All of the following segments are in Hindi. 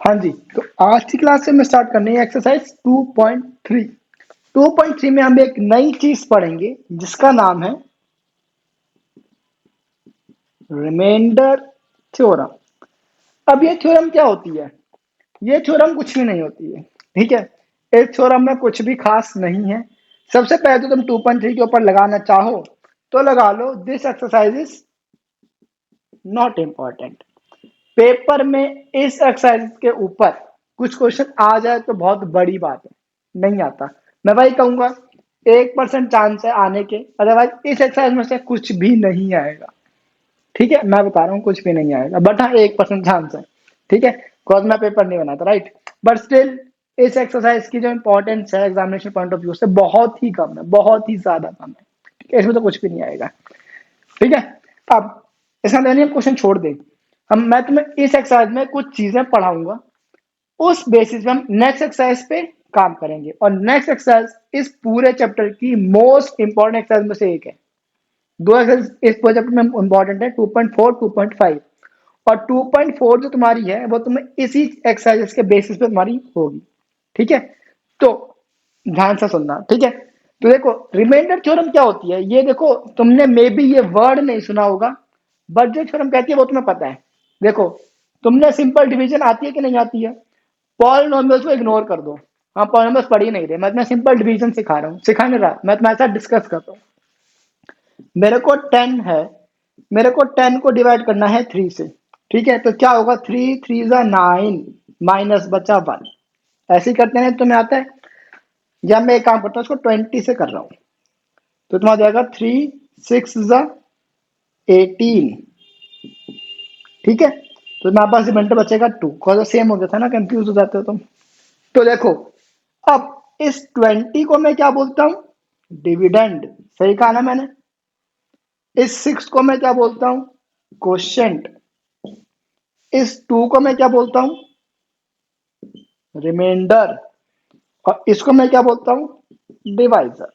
हाँ जी, तो आज की क्लास से मैं स्टार्ट करनी है एक्सरसाइज 2.3। 2.3 में हम एक नई चीज पढ़ेंगे जिसका नाम है रिमाइंडर थ्योरम। अब ये थ्योरम क्या होती है? ये थ्योरम कुछ भी नहीं होती है, ठीक है। इस थ्योरम में कुछ भी खास नहीं है। सबसे पहले तो तुम 2.3 के ऊपर लगाना चाहो तो लगा लो, this exercise is not important. Paper में इस एक्सरसाइज के ऊपर कुछ क्वेश्चन आ जाए तो बहुत बड़ी बात है, नहीं आता। मैं भाई कहूंगा 1% चांस है आने के, अदरवाइज इस एक्सरसाइज में से कुछ भी नहीं आएगा। ठीक है, मैं बता रहा हूँ कुछ भी नहीं आएगा, बट हाँ 1% चांस है। ठीक है, बिकॉज मैं पेपर नहीं बनाता, राइट। बट स्टिल इस एक्सरसाइज की जो इंपॉर्टेंस है एग्जामिनेशन पॉइंट ऑफ व्यू से बहुत ही कम है, बहुत ही ज्यादा कम है। ठीक है, इसमें तो कुछ भी नहीं आएगा। ठीक है, अब इसका मतलब हम क्वेश्चन छोड़ दें। मैं तुम्हें इस एक्सरसाइज में कुछ चीजें पढ़ाऊंगा, उस बेसिस पे हम नेक्स्ट एक्सरसाइज पे काम करेंगे। और नेक्स्ट एक्सरसाइज इस पूरे चैप्टर की मोस्ट इंपॉर्टेंट एक्सरसाइज में से एक है। दो एक्सरसाइज इस पूरे चैप्टर में इंपॉर्टेंट है, 2.4 2.5। और 2.4 जो तुम्हारी है वो तुम्हें इसी एक्सरसाइज के बेसिस पे तुम्हारी होगी। ठीक है, तो ध्यान से सुनना। ठीक है, तो देखो रिमाइंडर थ्योरम क्या होती है, ये देखो तुमने मे बी ये वर्ड नहीं सुना होगा, बट जो थ्योरम कहती है वो तुम्हें पता है। देखो, तुमने सिंपल डिवीजन आती है कि नहीं आती है? पॉलिनोमियल्स को इग्नोर कर दो। हाँ, पॉलिनोमियल्स पढ़ ही नहीं रहे, मैं तुम्हें सिंपल डिवीजन सिखा रहा हूँ, सिखा नहीं रहा, मैं तुम्हारे साथ डिस्कस कर रहा हूँ। मेरे को 10 है, मेरे को 10 को डिवाइड करना है 3 से। ठीक है, तो क्या होगा, 3 3 जा 9 माइनस बचा 1। ऐसे ही करते हैं, तुम्हें आता है? या मैं एक काम करता हूँ, उसको 20 से कर रहा हूँ। तो तुम्हारा जाएगा 3 6 जा 18। ठीक है, तो मेरे पास रिमाइंडर बचेगा 2, कॉज सेम हो गया था ना, कंफ्यूज हो जाते हो तुम। तो देखो, अब इस 20 को मैं क्या बोलता हूँ? डिविडेंड। सही कहा ना मैंने? इस 6 को मैं क्या बोलता हूँ? क्वोशिएंट। इस 2 को मैं क्या बोलता हूँ? रिमाइंडर। और इसको मैं क्या बोलता हूँ? डिवाइजर।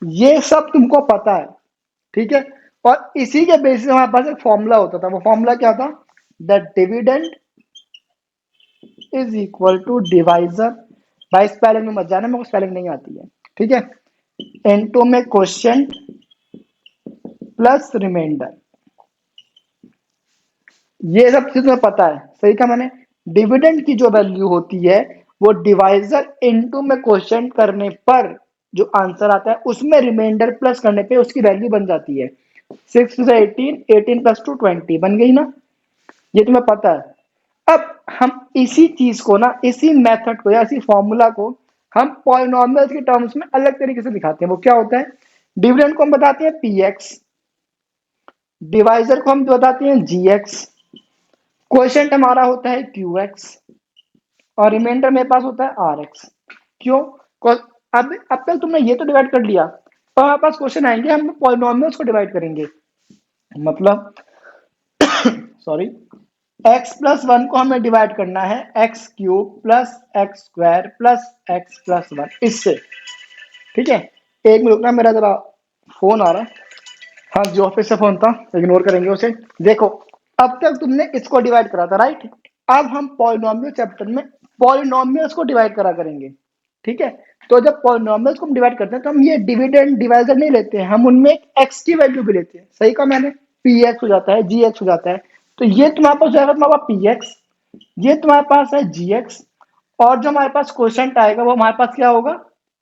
ये सब तुमको पता है, ठीक है। और इसी के बेसिस हमारे पास एक फॉर्मूला होता था, वो फॉर्मूला क्या था? The dividend is equal to divisor. भाई स्पेलिंग में मत जाना, मेरे को स्पेलिंग नहीं आती है। ठीक है, इनटू में क्वोशिएंट प्लस रिमाइंडर। ये सब चीज तुम्हें पता है, सही कहा मैंने। डिविडेंड की जो वैल्यू होती है वो डिवाइजर इनटू में क्वोशिएंट करने पर जो आंसर आता है उसमें रिमाइंडर प्लस करने पे उसकी वैल्यू बन जाती है। 6 से 18, 18 प्लस 2 20 बन गई ना? ये तुम्हें पता है। अब हम इसी चीज को ना, इसी मेथड को या इसी फॉर्मूला को हम पॉलिनोमियल्स के टर्म्स में अलग तरीके से दिखाते हैं। वो क्या होता है? डिविडेंड को हम बताते हैं पी एक्स, डिवाइजर को हम बताते हैं जी एक्स, क्वोशिएंट हमारा होता है क्यू एक्स, और रिमाइंडर मेरे पास होता है आर एक्स। क्यों? अब तक तुमने ये तो डिवाइड कर लिया, तो हमारे पास क्वेश्चन आएंगे, हम पॉलिनोमियल्स को डिवाइड करेंगे। मतलब सॉरी, एक्स प्लस 1 को हमें डिवाइड करना है x cube plus x square plus x plus 1 इससे। ठीक है, एक मिनट रुकना, मेरा जरा फोन आ रहा है। हाँ, जो ऑफिस से फोन था, इग्नोर करेंगे उसे। देखो, अब तक तुमने इसको डिवाइड करा था, राइट। अब हम पॉलिनोमियल चैप्टर में पॉलिनोमियल्स को डिवाइड करा करेंगे। ठीक है, तो जब पॉलिनोमियल्स को हम डिवाइड करते हैं तो हम ये डिविडेंड डिवाइजर नहीं लेते हैं, हम उनमें एक एक्स की वैल्यू भी लेते हैं। सही कहा मैंने? पी एक्स हो जाता है, जी एक्स हो जाता है। तो ये तुम्हारे पास जाएगा, तुम्हारे पास पी एक्स, ये तुम्हारे पास है जी एक्स, और जो हमारे पास क्वेश्चन आएगा वो हमारे पास क्या होगा?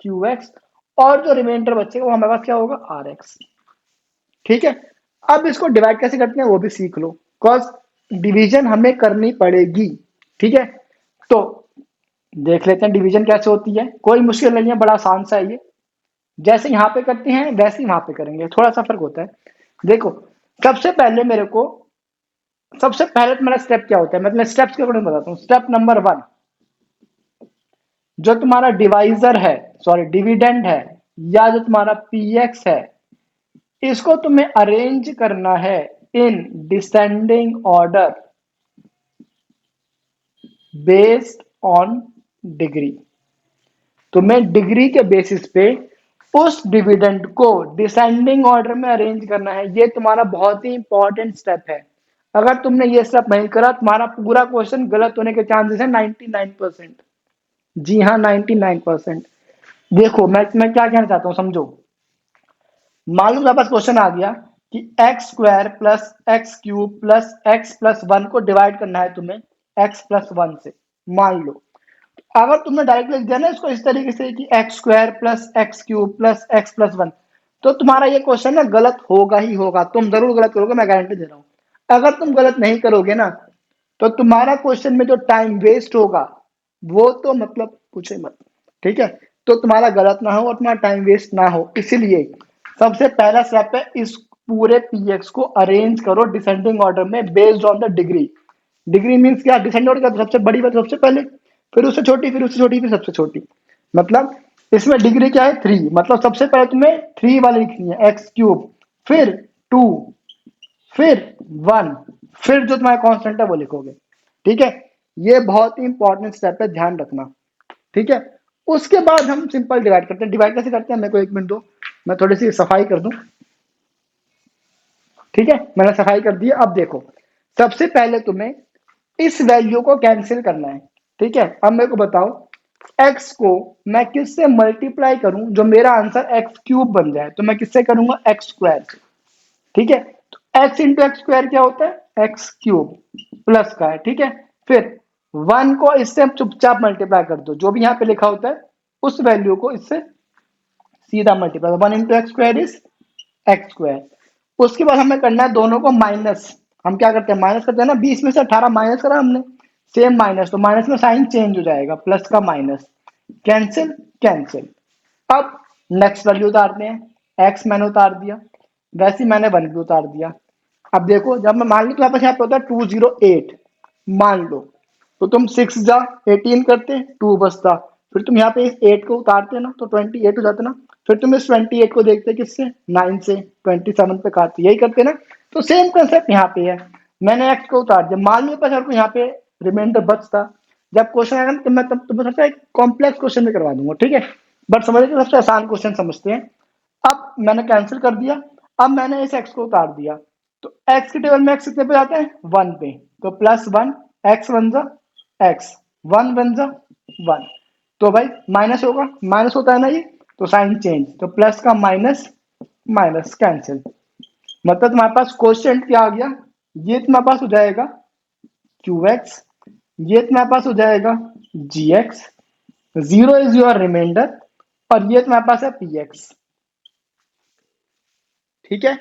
Q X. और जो रिमाइंडर बचेगा वो हमारे पास क्या होगा? R X. ठीक है, अब इसको डिवाइड कैसे करते हैं वो भी सीख लो, बिकॉज डिवीजन हमें करनी पड़ेगी। ठीक है, तो देख लेते हैं डिवीजन कैसे होती है। कोई मुश्किल नहीं है, बड़ा आसान सा है ये। जैसे यहाँ पे करते हैं वैसे ही वहां पे करेंगे, थोड़ा सा फर्क होता है। देखो, सबसे पहले मेरे को, सबसे पहले तो मेरा स्टेप क्या होता है, मैं तुम्हें स्टेप्स के अकॉर्डिंग बताता हूँ। स्टेप नंबर 1, जो तुम्हारा डिवाइजर है, सॉरी डिविडेंड है, या जो तुम्हारा पीएक्स है, इसको तुम्हें अरेंज करना है in descending order based on degree. तुम्हें डिग्री के बेसिस पे उस डिविडेंड को डिसेंडिंग ऑर्डर में अरेंज करना है। ये तुम्हारा बहुत ही इंपॉर्टेंट स्टेप है। अगर तुमने ये स्टेप नहीं करा, तुम्हारा पूरा क्वेश्चन गलत होने के चांसेस है 99%। जी हाँ, 99%। देखो मैं क्या कहना चाहता हूँ, समझो। मान लो मेरे पास क्वेश्चन आ गया कि x square plus x cube plus x plus one को डिवाइड करना है तुम्हें एक्स प्लस वन से। मान लो अगर तुमने डायरेक्ट लिख दिया ना इसको इस तरीके से कि x square plus x cube plus x plus one, तो तुम्हारा ये क्वेश्चन ना गलत होगा ही होगा, तुम जरूर गलत करोगे, मैं गारंटी दे रहा हूँ। अगर तुम गलत नहीं करोगे ना, तो तुम्हारा क्वेश्चन में जो टाइम वेस्ट होगा वो तो मतलब पूछे मत। ठीक है, तो तुम्हारा गलत ना हो और तुम्हारा टाइम वेस्ट ना हो, इसीलिए सबसे पहला स्टेप है इस पूरे पीएक्स को अरेंज करो डिसेंडिंग ऑर्डर में based on the degree. Degree means क्या, डिसेंडिंग ऑर्डर का सबसे बड़ी बात सबसे पहले, फिर उससे छोटी, फिर उससे छोटी, फिर सबसे छोटी। मतलब इसमें डिग्री क्या है, 3। मतलब सबसे पहले तुम्हें 3 वाली लिखनी है, एक्स क्यूब, फिर 2, फिर 1, फिर जो तुम्हारा कांस्टेंट है वो लिखोगे। ठीक है, ये बहुत ही इंपॉर्टेंट स्टेप है, ध्यान रखना। ठीक है, उसके बाद हम सिंपल डिवाइड करते हैं। डिवाइड कैसे करते हैं, मेरे को 1 मिनट दो, मैं थोड़ी सी सफाई कर दूं। ठीक है, मैंने सफाई कर दी। अब देखो, सबसे पहले तुम्हें इस वैल्यू को कैंसिल करना है। ठीक है, अब मेरे को बताओ x को मैं किससे मल्टीप्लाई करूं जो मेरा आंसर एक्स क्यूब बन जाए, तो मैं किससे करूंगा, एक्स स्क्वायर से। ठीक है, तो x इंटू एक्स स्क्वायर क्या होता है, एक्स क्यूब प्लस का है। ठीक है, फिर 1 को इससे चुपचाप मल्टीप्लाई कर दो, जो भी यहाँ पे लिखा होता है उस वैल्यू को इससे सीधा multiply, 1 into x square is x square. उसके बाद हमें करना है दोनों को माइनस। हम क्या करते हैं, माइनस करते हैं ना, 20 में से 18 माइनस करा हमने, सेम माइनस, तो माइनस में साइन चेंज हो जाएगा, प्लस का माइनस, कैंसिल कैंसिल। अब नेक्स्ट वैल्यू उतारते हैं, एक्स मैंने उतार दिया, वैसे ही मैंने 1 भी उतार दिया। अब देखो, जब मैं मान लो तो यहाँ पे होता है 208, मान लो, तो तुम 6 जा 18 करते, 2 बचता, फिर तुम यहाँ पे इस 8 को उतारते ना तो 28 हो जाता ना, फिर तुम इस 28 को देखते किससे, 9 से, 27 पे काटते, यही करते ना। तो सेम कंसेप्ट यहाँ पे है, मैंने एक्स को उतार दिया, मान लो पर यहाँ पे रिमाइंडर बचता। जब क्वेश्चन आएगा ना तो मैं तब तुम्हें सबसे कॉम्प्लेक्स क्वेश्चन में करवा दूंगा। ठीक है, बट समझ लीजिए सबसे आसान क्वेश्चन समझते हैं। अब मैंने कैंसिल कर दिया, अब मैंने इस एक्स को उतार दिया, तो एक्स के टेबल में एक्स कितने पे जाते हैं, 1 पे, तो +1, एक्स वन जा एक्स, 1 वन जा 1, तो भाई माइनस होगा, माइनस होता है ना ये, तो साइन चेंज, तो प्लस का माइनस, माइनस कैंसिल। मतलब तुम्हारे पास क्वेश्चन क्या आ गया, ये तुम्हारे पास हो जाएगा क्यू एक्स, ये तुम्हारे पास हो जाएगा जी एक्स, 0 इज योर रिमाइंडर, और ये तुम्हारे पास है पी एक्स। ठीक है,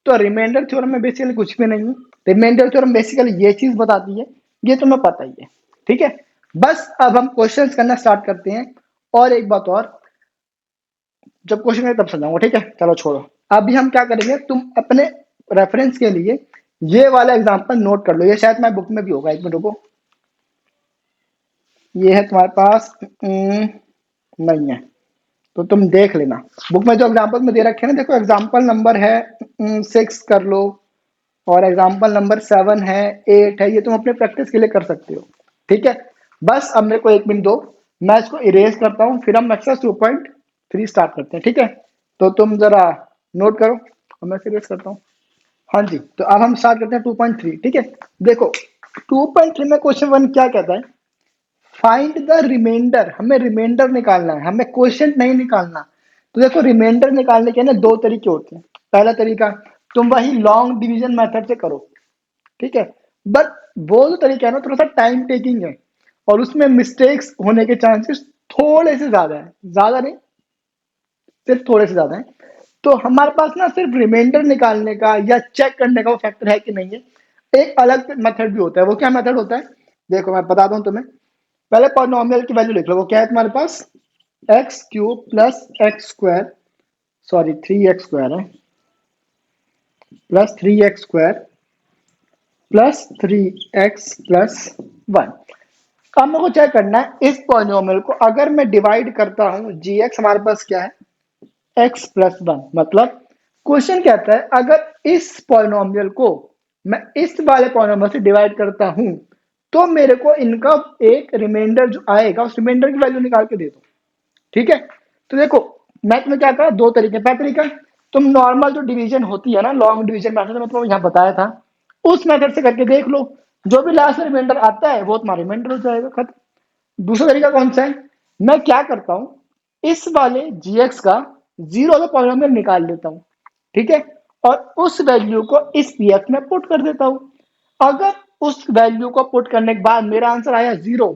तो रिमाइंडर थ्योरम में बेसिकली कुछ भी नहीं है, रिमाइंडर थ्योरम बेसिकली ये चीज बताती है, ये तुम्हें पता ही है। ठीक है, बस अब हम क्वेश्चंस करना स्टार्ट करते हैं। और एक बात और, जब क्वेश्चन करें तब समझाऊंगा। ठीक है, चलो छोड़ो, अभी हम क्या करेंगे, तुम अपने रेफरेंस के लिए ये वाला एग्जांपल नोट कर लो, ये शायद तुम्हारी बुक में भी होगा, 1 मिनट रुको, ये है तुम्हारे पास, नहीं है तो तुम देख लेना, बुक में जो एग्जांपल में दे रखे हैं ना, देखो एग्जांपल नंबर है 6 कर लो, और एग्जाम्पल नंबर 7 है, 8 है, ये तुम अपने प्रैक्टिस के लिए कर सकते हो। ठीक है, बस अब मेरे को 1 मिनट दो, मैं इसको इरेज करता हूँ, फिर हम एक्सरसाइज 2.3 स्टार्ट करते हैं। ठीक है, तो तुम जरा नोट करो और मैं इरेज करता हूँ। हाँ जी, तो अब हम स्टार्ट करते हैं 2.3। ठीक है, देखो 2.3 में क्वेश्चन 1 क्या कहता है, फाइंड द रिमाइंडर, हमें रिमाइंडर निकालना है, हमें क्वेश्चन नहीं निकालना। तो देखो रिमाइंडर निकालने के ना 2 तरीके होते हैं। पहला तरीका, तुम वही लॉन्ग डिवीजन मेथड से करो। ठीक है, बट वो जो तरीका है ना थोड़ा सा टाइम टेकिंग है, और उसमें मिस्टेक्स होने के चांसेस थोड़े से ज्यादा है, ज्यादा नहीं, सिर्फ थोड़े से ज्यादा है। तो हमारे पास ना सिर्फ रिमाइंडर निकालने का या चेक करने का वो फैक्टर है कि नहीं है, एक अलग मेथड भी होता है। वो क्या मेथड होता है, देखो मैं बताता हूँ तुम्हें। पहले पॉलिनोमियल की वैल्यू लिख लो, वो क्या है तुम्हारे पास, x cube plus x square, sorry 3x square है, plus 3x square plus 3x plus 1। अब मेरे को क्या करना है, इस पॉलिनोमियल को अगर मैं डिवाइड करता हूं, जी एक्स हमारे पास क्या है, x प्लस 1, मतलब क्वेश्चन कहता है अगर इस पॉलिनोमियल को मैं इस वाले पॉलिनोमियल से डिवाइड करता हूं, तो मेरे को इनका एक रिमाइंडर जो आएगा उस रिमाइंडर की वैल्यू निकाल के दे दो। ठीक है, तो देखो मैथ में क्या कहा, 2 तरीके। पहला तरीका, तुम नॉर्मल जो डिवीजन होती है ना, लॉन्ग डिवीजन मैथड में तुम्हें यहाँ बताया था, उस मेथड से करके देख लो, जो भी लास्ट में रिमाइंडर आता है वो तुम्हारा रिमाइंडर हो जाएगा, खत्म। दूसरा तरीका कौन सा है, मैं क्या करता हूं, इस वाले gx का जीरो का पॉलिनोमियल निकाल लेता हूं, ठीक है, और उस वैल्यू को इस px में पुट कर देता हूं। अगर उस वैल्यू को पुट करने के बाद मेरा आंसर आया जीरो,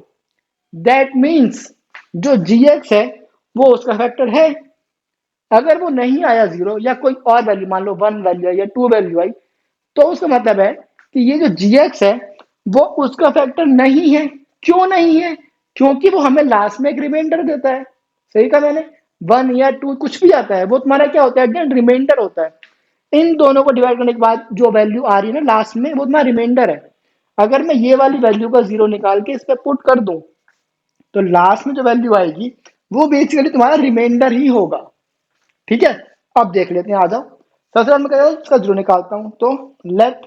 दैट मीन्स जो gx है वो उसका फैक्टर है। अगर वो नहीं आया जीरो या कोई और वैल्यू, मान लो वन वैल्यू आई या टू वैल्यू आई, तो उसका मतलब है कि ये जो gx है वो उसका फैक्टर नहीं है। क्यों नहीं है, क्योंकि वो हमें लास्ट में एक रिमाइंडर देता है। सही कहा मैंने, वन या टू कुछ भी आता है वो तुम्हारा क्या होता है, रिमाइंडर होता है। इन दोनों को डिवाइड करने के बाद जो वैल्यू आ रही है ना लास्ट में, वो तुम्हारा रिमाइंडर है। अगर मैं ये वाली वैल्यू का जीरो निकाल के इस पर पुट कर दूं, तो लास्ट में जो वैल्यू आएगी वो बेसिकली तुम्हारा रिमाइंडर ही होगा। ठीक है, अब देख लेते हैं, आ जाओ। सबसे पहले मैं इसका जीरो निकालता हूं, तो let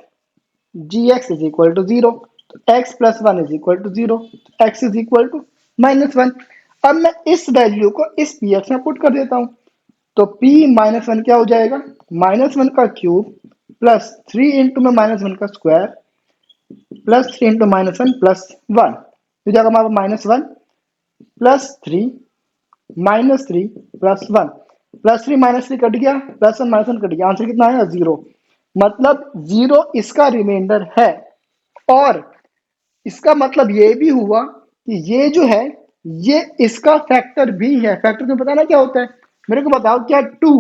gx is equal to zero, तो x plus one is equal to zero, X is equal to minus one. अब मैं इस वैल्यू को इस px में पुट कर देता हूं, तो p माइनस वन क्या हो जाएगा, माइनस वन का क्यूब प्लस थ्री इंटू में माइनस वन का square plus three into minus one plus one, तो जाएगा हमारा minus one plus three minus three plus one, plus three minus three cut गया, plus one minus one cut गया, आंसर कितना आया, जीरो। मतलब जीरो इसका रिमाइंडर है। और इसका मतलब ये भी हुआ कि ये जो है ये इसका फैक्टर भी है। फैक्टर तुम्हें पता ना क्या होता है, मेरे को बताओ, क्या टू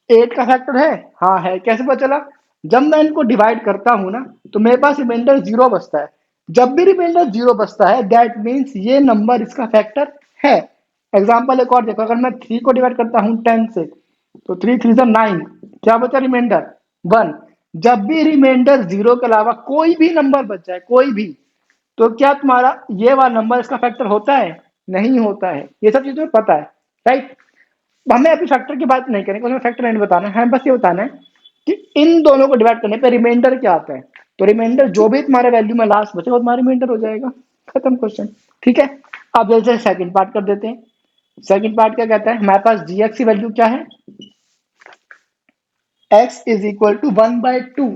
एट का फैक्टर है, हाँ है। कैसे पता चला, जब मैं इनको डिवाइड करता हूं ना तो मेरे पास रिमाइंडर जीरो बचता है। जब भी रिमाइंडर जीरो बचता है दैट मीन्स ये नंबर इसका फैक्टर है। एग्जाम्पल एक और देखो, अगर मैं थ्री को डिवाइड करता हूँ टेन से, तो थ्री थ्री से नाइन, क्या बचा रिमाइंडर, वन। जब भी रिमाइंडर जीरो के अलावा कोई भी नंबर बच जाए, कोई भी, तो क्या तुम्हारा ये वाला नंबर इसका फैक्टर होता है, नहीं होता है। ये सब चीजें पता है, राइट। हमें अभी फैक्टर की बात नहीं करेंगे, उसमें फैक्टर नहीं बताना है, हमें बस ये बताना है कि इन दोनों को डिवाइड करने पे रिमाइंडर क्या आता है। तो रिमाइंडर जो भी तुम्हारे वैल्यू में लास्ट बचे वो तुम्हारा रिमाइंडर हो जाएगा, खत्म क्वेश्चन। ठीक है, अब जैसे सेकंड पार्ट कर देते हैं। सेकंड पार्ट क्या कहता है, हमारे पास gx की वैल्यू क्या है, x is equal to one by two,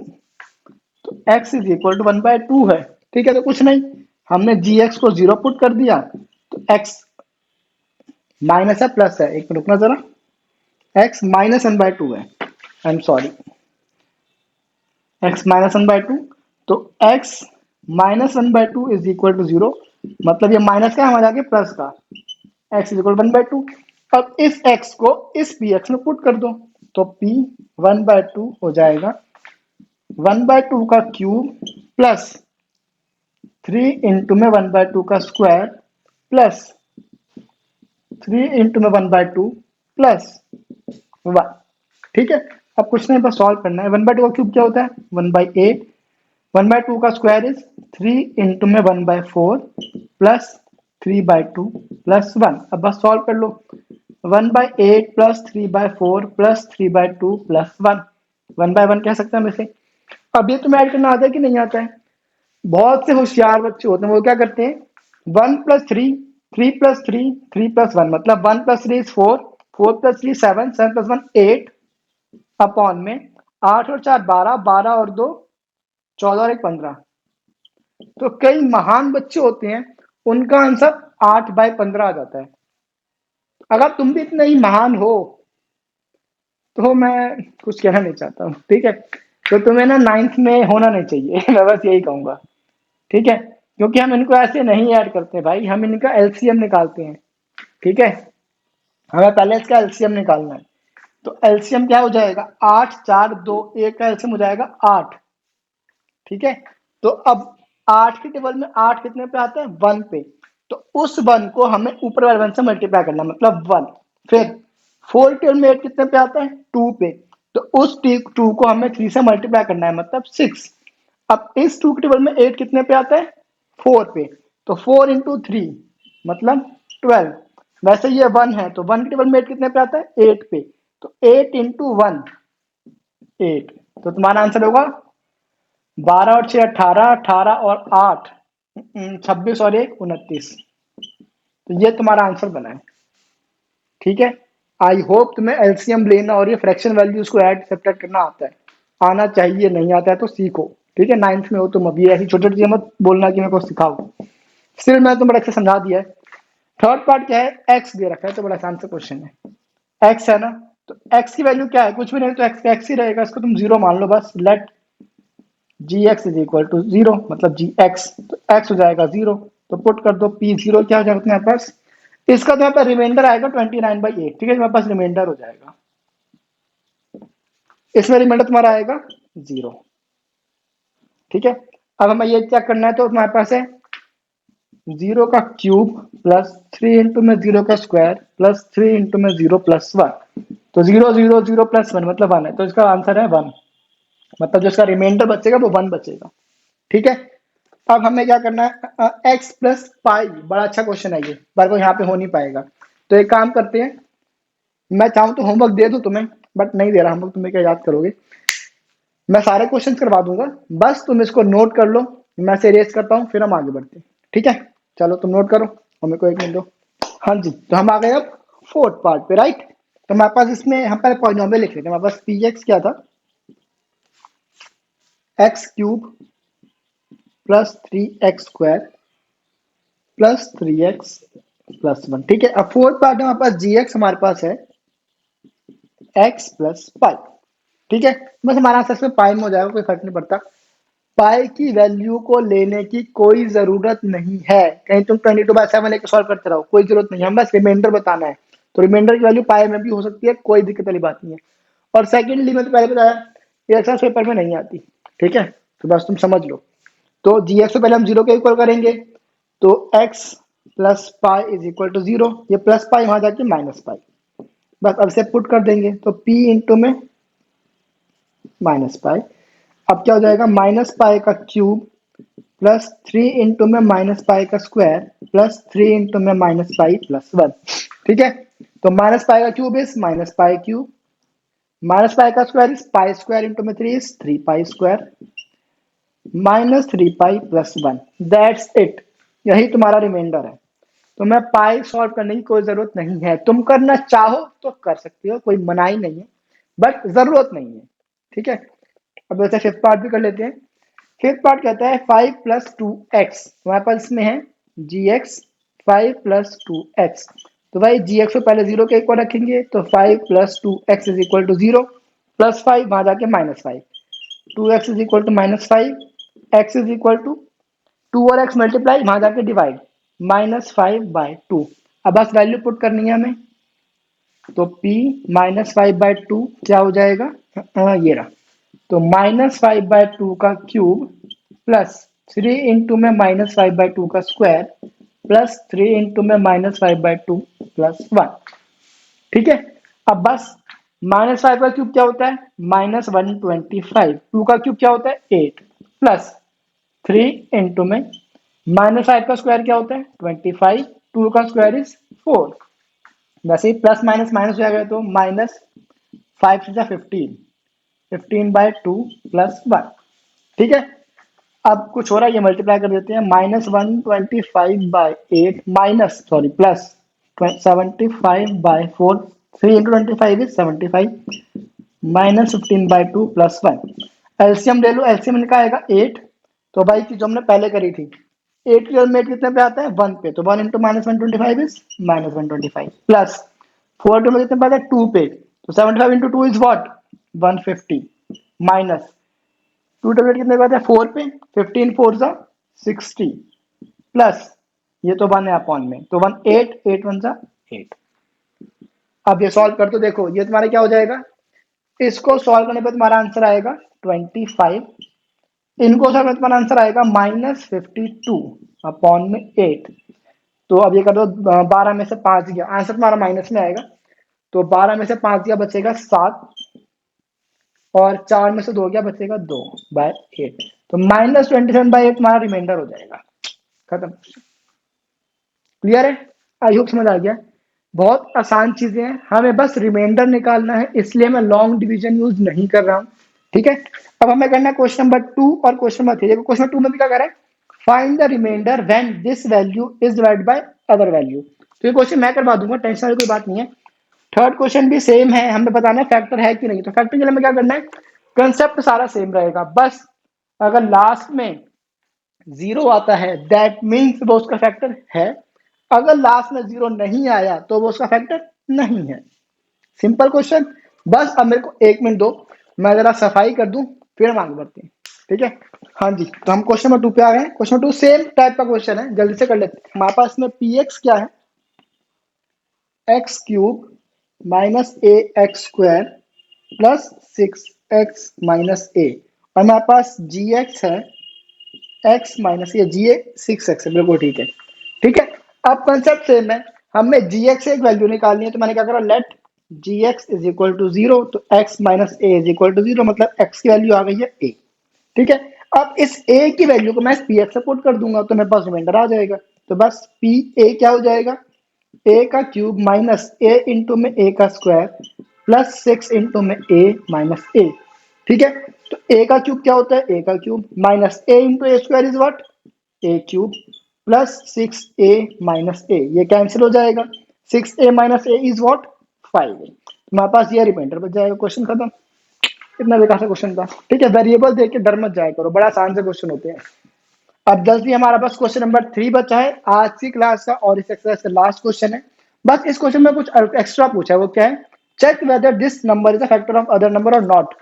तो x is equal to one by two है। ठीक है, तो कुछ नहीं, हमने gx को जीरो पुट कर दिया, तो x माइनस है प्लस है, एक मिनट रुकना जरा, x minus one by two है, I am sorry, x minus one by two, तो x minus one by two is equal to zero, मतलब ये माइनस का हमारे आगे प्लस का, x is equal one by two. अब इस x को इस px में पुट कर दो, तो p वन बाई टू हो जाएगा वन बाई टू का क्यूब प्लस थ्री इंटू में वन बाई टू का स्क्वायर प्लस थ्री इंटू में one by two plus one. ठीक है, अब कुछ नहीं, बस सॉल्व करना है। वन बाई टू का क्यूब क्या होता है, one by eight, one by two का स्क्वायर इज थ्री इंटू में one by four plus three by two plus one. अब बस सॉल्व कर लो, one by eight plus three by four plus three by two plus one, one by one कह सकते हैं हम इसे। अब ये तुम्हें ऐड करना आता है कि नहीं आता है, बहुत से होशियार बच्चे होते हैं, वो क्या करते हैं, one plus three, three plus three, three plus one, मतलब one plus three is four, four plus three seven, seven plus one eight, upon में आठ और चार बारह, बारह और दो चौदह और एक पंद्रह। तो कई महान बच्चे होते हैं उनका आंसर आठ बाई पंद्रह आ जाता है। अगर तुम भी इतने ही महान हो तो मैं कुछ कहना नहीं चाहता हूँ, ठीक है। तो तुम्हें ना नाइन्थ में होना नहीं चाहिए मैं बस यही कहूंगा, ठीक है, क्योंकि हम इनको ऐसे नहीं ऐड करते भाई, हम इनका एलसीएम निकालते हैं। ठीक है, हमें पहले इसका एलसीएम निकालना है। तो एलसीएम क्या हो जाएगा, आठ चार दो, एक का एलसीएम हो जाएगा आठ। ठीक है, तो अब आठ के टेबल में आठ कितने पे आता है, वन पे, तो उस वन को हमें ऊपर वाले वन से मल्टीप्लाई करना, मतलब वन। फिर फोर के टेबल में एट कितने पे आता है, टू पे, तो उस टू को हमें थ्री से मल्टीप्लाई करना है, मतलब सिक्स। अब इस टू के टेबल में एट कितने पे आता है, फोर पे, तो फोर इंटू थ्री मतलब ट्वेल्व। वैसे ये वन है तो वन के टेबल में एट कितने पे आता है, एट पे, तो एट इंटू वन एट, तो तुम्हारा आंसर होगा बारह और छह अठारह, अठारह और आठ छब्बीस और एक उनतीस। तो ये तुम्हारा आंसर बना है। ठीक है, आई होप तुम्हें एलसीएम लेना और ये फ्रैक्शन वैल्यूज को ऐड सब्ट्रैक्ट करना आता है, आना चाहिए, नहीं आता है तो सीखो। ठीक है, 9th में हो तुम अभी, ऐसी छोटी छोटी चीजें मत बोलना कि मेरे को सिखाओ, सिर्फ मैं तुम्हें अच्छे समझा दिया है। थर्ड पार्ट क्या है, एक्स दे रखा है, तो बड़ा आसान सा क्वेश्चन है, एक्स है ना, तो एक्स की वैल्यू क्या है, कुछ भी नहीं, तो एक्स एक्स ही रहेगा, इसको तुम जीरो मान लो बस। Let G X is equal to zero, मतलब जी एक्स, तो एक्स हो जाएगा जीरो, तो पुट कर दो पी जीरो, क्या हो जाएगा तुम्हारे पास, इसका तुम्हारे पास रिमाइंडर आएगा 29/8, ठीक है, तुम्हारे पास रिमाइंडर हो जाएगा, इसमें रिमाइंडर तुम्हारा आएगा जीरो, ठीक है। अब हमें ये चेक करना है, तो तुम्हारे पास है जीरो का क्यूब प्लस 3 में जीरो का स्क्वायर प्लस 3 में जीरो प्लस वन, तो zero zero zero plus one मतलब वन है, तो इसका आंसर है वन, मतलब जो इसका रिमाइंडर बचेगा वो वन बचेगा, ठीक है। अब हमें क्या करना है, एक्स प्लस पाई, बड़ा अच्छा क्वेश्चन है ये, पर वो यहाँ पे हो नहीं पाएगा, तो एक काम करते हैं, मैं चाहूँ तो होमवर्क दे दूं तुम्हें, बट नहीं दे रहा होमवर्क, तुम्हें क्या याद करोगे, मैं सारे क्वेश्चन करवा दूंगा, बस तुम इसको नोट कर लो, मैं से रेस करता हूँ, फिर हम आगे बढ़ते हैं, ठीक है। चलो तुम नोट करो, हमें को एक मिनट दो। हाँ जी, तो हम आ गए अब फोर्थ पार्ट पे, राइट। तो हमारे पास इसमें हम पहले पॉलिनोमियल लिख लेते हैं, हमारे पास पी एक्स क्या था, x cube plus 3x² plus 3x plus one, ठीक है। अब फोर्थ पार्ट में हमारे पास जी एक्स हमारे पास है एक्स प्लस पाई, ठीक है, बस हमारा आंसर इसमें पाई में हो जाएगा, कोई फर्क नहीं पड़ता, पाई की वैल्यू को लेने की कोई जरूरत नहीं है, कहीं तुम 22/7 लेके सॉल्व करते रहो, कोई जरूरत नहीं है, हम बस रिमाइंडर बताना है, तो रिमाइंडर की वैल्यू पाई में भी हो सकती है, कोई दिक्कत वाली बात नहीं है। और सेकेंडली मैं तो पहले बताया, ये एक्सर्साइज पेपर में नहीं आती, ठीक है, तो बस तुम समझ लो। तो जी एक्स को पहले हम जीरो के इक्वल करेंगे, तो X plus pi is equal to zero, ये प्लस पाई वहां जाके माइनस पाई, बस अब से पुट कर देंगे, तो p इंटू में माइनस पाई, अब क्या हो जाएगा, माइनस पाई का क्यूब प्लस 3 में माइनस पाई का स्क्वायर प्लस 3 में माइनस पाई प्लस वन, ठीक है। तो माइनस पाई का cube is minus pi cube, minus pi का square is pi square into में three is 3 pi square minus 3 pi plus one, that's it, यही तुम्हारा रिमाइंडर है। तो मैं पाई सॉल्व करने की कोई जरूरत नहीं है, तुम करना चाहो तो कर सकते हो, कोई मनाही नहीं है, बट जरूरत नहीं है, ठीक है। अब वैसे फिफ्थ पार्ट भी कर लेते हैं। फिफ्थ पार्ट कहता है 5 + 2x, हमारे पास इसमें है जी एक्स 5 + 2x, तो भाई जी एक्स को पहले जीरो के इक्वल रखेंगे, तो 5 + 2x is equal to zero, plus five वहां जाके minus five, 2x is equal to minus 5, X is equal to two और एक्स मल्टीप्लाई वहां जाके डिवाइड, -5/2, अब बस वैल्यू पुट करनी है हमें, तो p -5/2 क्या हो जाएगा, ये रहा, तो -5/2 का क्यूब प्लस 3 में -5/2 का स्क्वायर प्लस 3 में -5/2 प्लस वन, ठीक है। अब बस -5 का क्यूब क्या होता है, -125, 2 का क्यूब क्या होता है 8, प्लस 3 में -5 का स्क्वायर क्या होता है 25, 2 का स्क्वायर इज 4, वैसे ही प्लस माइनस माइनस हो जाएगा, तो -5 से 15, 15/2 प्लस वन, ठीक है। अब कुछ हो रहा है, ये मल्टीप्लाई कर देते हैं, -125/8 minus sorry plus 75/4, 3 × 25 is 75, -15/2 plus one, LCM ले लो, एलसीएम इनका आएगा 8, तो भाई की जो हमने पहले करी थी 8 की में 8 कितने पे आता है 1 पे, तो 1 इंटू -125 इज -125 प्लस 4 टू में कितने पे आता है 2 पे, तो 75 into two is what 150 minus 2 two कितने पे आता है 4 पे, 15 4 जा 60 प्लस ये तो 1 है अपॉन में, तो 1 8 8 1 जा 8, अब ये सॉल्व कर, तो देखो ये तुम्हारा क्या हो जाएगा, इसको सॉल्व करने पे तुम्हारा आंसर आएगा 25, इनको सॉल्व करने पे तुम्हारा आंसर आएगा -52 अपॉन में 8, तो अब ये कर दो, 12 में से 5 गया, आंसर तुम्हारा माइनस में आएगा, तो 12 में से 5 गया बचेगा 7, और 4 में से 2 गया बचेगा 2/8, तो -27/8 तुम्हारा रिमाइंडर हो जाएगा, खत्म, क्लियर है, आई होप समझ आ गया। बहुत आसान चीजें हैं, हमें बस रिमाइंडर निकालना है, इसलिए मैं लॉन्ग डिवीजन यूज नहीं कर रहा हूँ, ठीक है। अब हमें करना है क्वेश्चन नंबर 2 और क्वेश्चन नंबर 3, क्वेश्चन 2 में भी क्या करें, find the reminder when this value is divided by other value, तो ये क्वेश्चन मैं करवा दूंगा, टेंशन वाली कोई बात नहीं है। थर्ड क्वेश्चन भी सेम है, हमें बताना है फैक्टर है कि नहीं, तो फैक्टर के लिए हमें क्या करना है, कंसेप्ट सारा सेम रहेगा, बस अगर लास्ट में 0 आता है दैट मीन्स वो उसका फैक्टर है, अगर लास्ट में 0 नहीं आया तो वो उसका फैक्टर नहीं है। Simple question. बस अब मेरे को 1 मिनट दो, मैं जरा सफाई कर दूं, फिर हम आगे बढ़ते हैं। ठीक है। हाँ जी, तो हम क्वेश्चन नंबर 2 पे आ गए हैं। क्वेश्चन 2 सेम टाइप का क्वेश्चन है, जल्दी से कर लेते हैं। हमारे पास में पी एक्स क्या है, x cube minus a x square plus 6x minus a, और हमारे पास जी एक्स है एक्स माइनस ये जी ए 6x है। बिल्कुल ठीक है। ठीक है। अब कंसेप्ट सेम है, हमें जी एक्स से एक वैल्यू निकालनी है, तो मैंने क्या करा, let G X is equal to 0, तो x minus A is equal to 0, मतलब x की वैल्यू आ गई है a। ठीक है। अब इस a की वैल्यू को मैं पी एक्स से पुट कर दूंगा, तो मेरे पास रिमाइंडर आ जाएगा। तो बस पी ए क्या हो जाएगा, a का क्यूब माइनस a इंटू में a का स्क्वायर प्लस 6 इंटू में a माइनस a। ठीक है। तो a का क्यूब क्या होता है, a का cube minus a into A square is what, a cube plus 6a minus a, ये कैंसिल हो जाएगा। 6a minus a is what, 5a। हमारे पास ये रिमाइंडर बच जाएगा। क्वेश्चन खत्म। इतना बेकार सा क्वेश्चन था। ठीक है। वेरिएबल देख के डर मत जाया करो, बड़ा आसान से क्वेश्चन होते हैं। अब जल्दी हमारा बस क्वेश्चन नंबर 3 बचा है आज की क्लास का, और इस एक्सरसाइज का लास्ट क्वेश्चन है। बस इस क्वेश्चन में कुछ एक्स्ट्रा पूछा है, वो क्या है, check whether this number is a factor of other number और नॉट।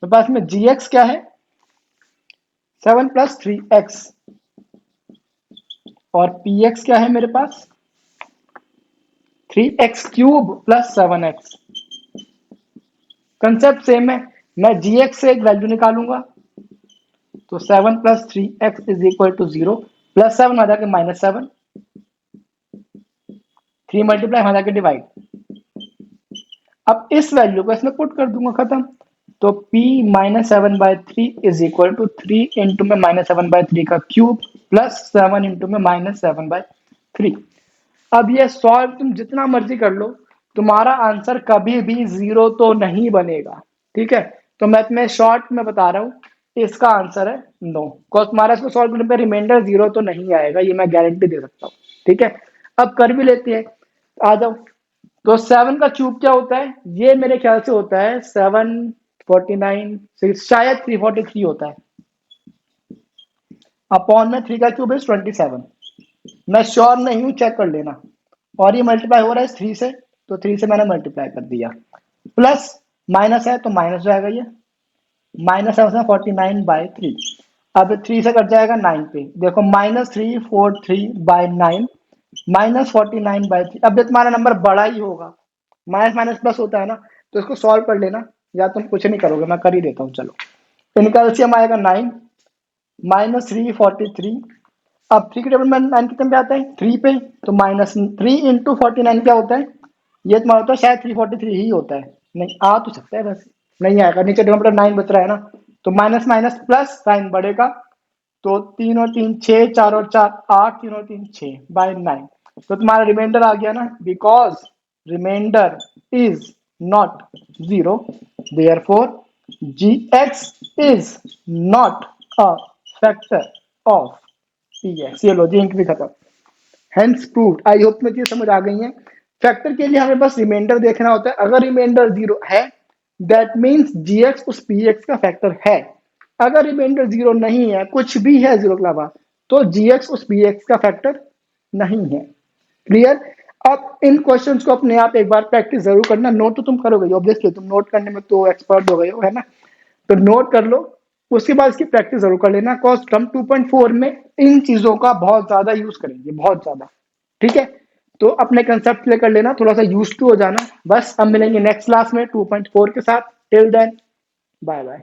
तो पास में जी एक्स क्या है, 7 + 3x, और पी एक्स क्या है मेरे पास, 3x³ + 7x। कंसेप्ट सेम है, मैं जी एक्स से एक वैल्यू निकालूंगा, तो 7 + 3x is equal to 0, plus 7 आ जाके -7, 3 मल्टीप्लाई हो जाके डिवाइड। अब इस वैल्यू को इसमें पुट कर दूंगा, खत्म। तो p -7/3 is equal to 3 into में -7/3 का क्यूब प्लस 7 इंटू में -7/3। अब ये सॉल्व तुम जितना मर्जी कर लो, तुम्हारा आंसर कभी भी 0 तो नहीं बनेगा। ठीक है। तो मैं तुम्हें शॉर्ट में बता रहा हूँ, इसका आंसर है नो, बिकॉज तुम्हारा इसको सॉल्व करने पे रिमाइंडर 0 तो नहीं आएगा, ये मैं गारंटी दे सकता हूँ। ठीक है। अब कर भी लेते हैं, आ जाओ। तो 7 का क्यूब क्या होता है, ये मेरे ख्याल से होता है 749, शायद 343 होता है, अपॉन में 3 का क्यूब इज 27। मैं श्योर नहीं हूं, चेक कर लेना। और ये मल्टीप्लाई हो रहा है 3 से, तो 3 से मैंने मल्टीप्लाई कर दिया, प्लस माइनस है तो माइनस जाएगा, ये माइनस है उसमें 49/3। अब 3 से कट जाएगा 9 पे, देखो -343/9 -49/3। अब तुम्हारा नंबर बड़ा ही होगा, माइनस माइनस प्लस होता है ना, तो इसको सॉल्व कर लेना, या तुम कुछ नहीं करोगे, मैं कर ही देता हूँ। चलो, इनका एलसीएम आएगा 9 -343। अब 3 के टेबल में 9 कितने पे आता है, 3 पे, तो -3 इंटू 49 क्या होता है, ये तुम्हारा होता है शायद 343 ही होता है, नहीं आ तो सकता है वैसे, नहीं आएगा, नीचे डिनोमिनेटर 9 बच रहा है ना, तो माइनस माइनस प्लस साइन बढ़ेगा, तो 3 और 3 6, 4 और 4 8, 3 और 3 6/9। तो तुम्हारा रिमाइंडर आ गया ना, because reminder is not 0, therefore G X is not a factor of P X. ये लो जी, इंक भी खत्म। Hence proved. आई होप में चीज समझ आ गई है। फैक्टर के लिए हमें बस रिमाइंडर देखना होता है, अगर रिमाइंडर 0 है दैट मीन्स जी एक्स उस पी एक्स का फैक्टर है। अगर रिमाइंडर 0 नहीं है, कुछ भी है 0 के अलावा, तो जी एक्स उस पी एक्स का फैक्टर नहीं है। क्लियर। अब इन क्वेश्चंस को अपने आप एक बार प्रैक्टिस जरूर करना, नोट तो तुम करोगे ऑब्वियसली, तुम नोट करने में तो एक्सपर्ट हो गए हो, है ना, तो नोट कर लो, उसके बाद इसकी प्रैक्टिस जरूर कर लेना, कॉज टर्म 2.4 में इन चीजों का बहुत ज्यादा यूज करेंगे, बहुत ज्यादा। ठीक है। तो अपने कंसेप्ट क्लियर कर लेना, थोड़ा सा यूज टू हो जाना। बस हम मिलेंगे नेक्स्ट क्लास में 2.4 के साथ। Till then, bye bye.